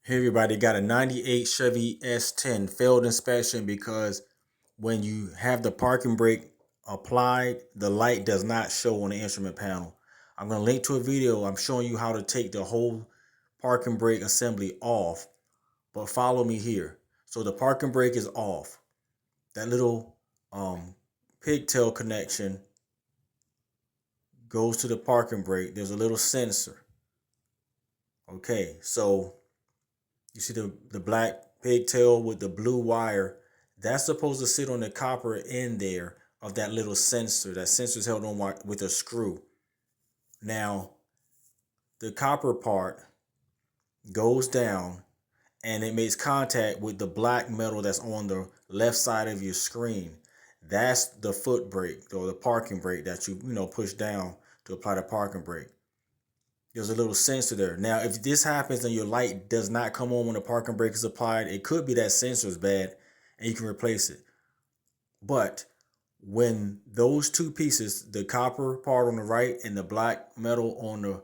Hey everybody, got a 98 Chevy S10 failed inspection because when you have the parking brake applied, the light does not show on the instrument panel. I'm going to link to a video. I'm showing you how to take the whole parking brake assembly off, but follow me here. So the parking brake is off. That little pigtail connection goes to the parking brake. There's a little sensor. Okay, so you see the black pigtail with the blue wire. That's supposed to sit on the copper end there of that little sensor. That sensor is held on with a screw. Now, the copper part goes down and it makes contact with the black metal that's on the left side of your screen. That's the foot brake or the parking brake that you push down to apply the parking brake. There's a little sensor there. Now, if this happens and your light does not come on when the parking brake is applied, it could be that sensor is bad and you can replace it. But when those two pieces, the copper part on the right and the black metal on the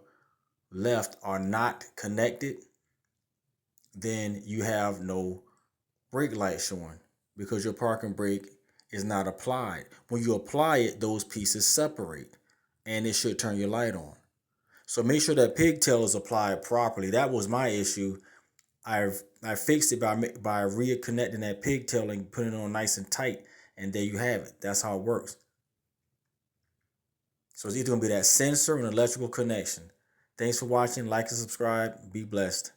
left, are not connected, then you have no brake light showing because your parking brake is not applied. When you apply it, those pieces separate and it should turn your light on. So make sure that pigtail is applied properly. That was my issue. I fixed it by reconnecting that pigtail and putting it on nice and tight. And there you have it. That's how it works. So it's either going to be that sensor or an electrical connection. Thanks for watching. Like and subscribe. Be blessed.